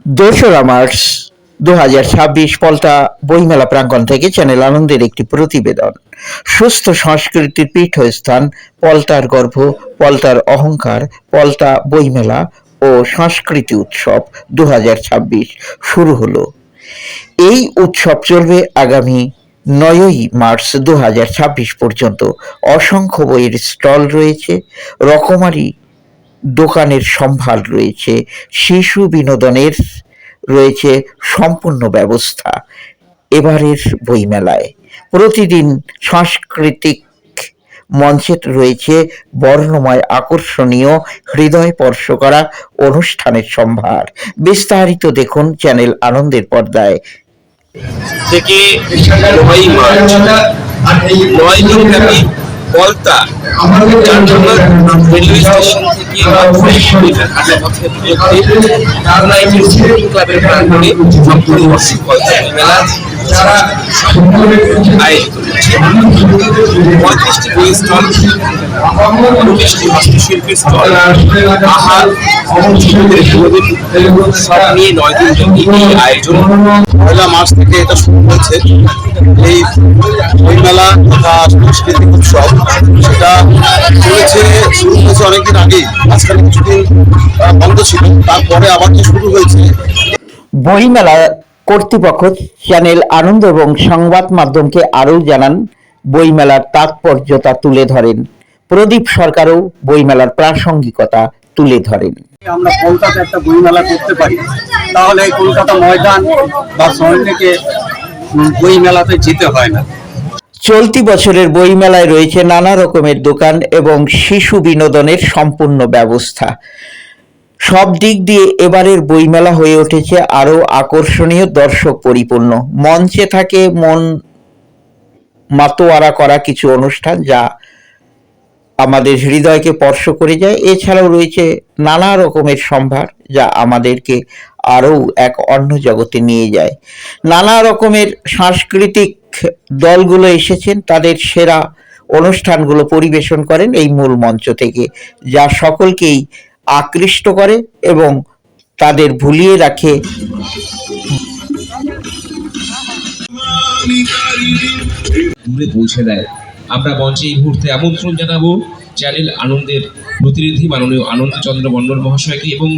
দোসরা মার্চ 2026 পলতা বইমেলা প্রাঙ্গণ থেকে চ্যানেল আনন্দের একটি প্রতিবেদন। সুস্থ সংস্কৃতির পীঠস্থান, পলতার গর্ভ, পলতার অহংকার, পলতা বইমেলা ও সংস্কৃতি উৎসব 2026 শুরু হলো। এই উৎসব চলবে আগামী 9ই মার্চ 2026 পর্যন্ত। অসংখ্য বইয়ের স্টল রয়েছে, রকমারি দোকানের সম্ভার রয়েছে, শিশু বিনোদনের রয়েছে সম্পূর্ণ ব্যবস্থা। এবারের বইমেলায় প্রতিদিন সাংস্কৃতিক মঞ্চে রয়েছে বর্ণময়, আকর্ষণীয়, হৃদয় স্পর্শ করা অনুষ্ঠানের সম্ভার। বিস্তারিত দেখুন চ্যানেল আনন্দের পর্দায়। থেকে 9ই মার্চ 9 দিন ব্যাপী পলতা চারজনার রেলওয়ে স্টেশন থেকে হাঁটাপথের বিরুদ্ধে টার্নাইটের স্পোর্টিং ক্লাবের প্রাঙ্গণে সপ্তম বার্ষিক পলতা মেলা আয়োজিত হচ্ছে। 35টি বই স্টল, 19টি হস্তশিল্পের স্টল, আহার, শিশুদের বিনোদন সব নিয়ে 9 দিন ব্যাপী এই আয়োজন। 1 মার্চ থেকে এটা শুরু হয়েছে। এই বইমেলা তথা সাংস্কৃতিক উৎসব সেটা শুরু হয়েছে অনেকদিন আগেই, মাঝখানে কিছুদিন বন্ধ ছিল, তারপরে আবার যে শুরু হয়েছে। বইমেলা কর্তৃপক্ষ চ্যানেল আনন্দ এবং সংবাদ মাধ্যমকে আরও জানান, বইমেলার তাৎপর্যতা তুলে ধরেন। প্রদীপ সরকারও বইমেলার প্রাসঙ্গিকতা তুলে ধরেন। আমরা কলকাতায় একটা বইমেলা করতে পারি, তাহলে কলকাতা ময়দান বা শহর থেকে বইমেলাতে যেতে হয় না। চলতি বছরের বইমেলায় রয়েছে নানা রকমের দোকান এবং শিশু বিনোদনের সম্পূর্ণ ব্যবস্থা। সব দিক দিয়ে এবারের বইমেলা হয়ে উঠেছে আরও আকর্ষণীয়, দর্শক পরিপূর্ণ। মঞ্চে থাকে মন মাতোয়ারা করা কিছু অনুষ্ঠান যা আমাদের হৃদয়কে স্পর্শ করে যায়। এছাড়াও রয়েছে নানা রকমের সম্ভার যা আমাদেরকে আরও এক অন্য জগতে নিয়ে যায়। নানা রকমের সাংস্কৃতিক দলগুলো এসেছেন, তাদের সেরা অনুষ্ঠানগুলো পরিবেশন করেন এই মূল মঞ্চ থেকে, যা সকলকেই আকৃষ্ট করে এবং তাদের ভুলিয়ে রাখে। দূরে পৌঁছে দেয়। আমরা মঞ্চে এই মুহূর্তে আমন্ত্রণ জানাবো চ্যানেল আনন্দের প্রতিনিধি মাননীয় আনন্দচন্দ্র মণ্ডল মহাশয়কে এবং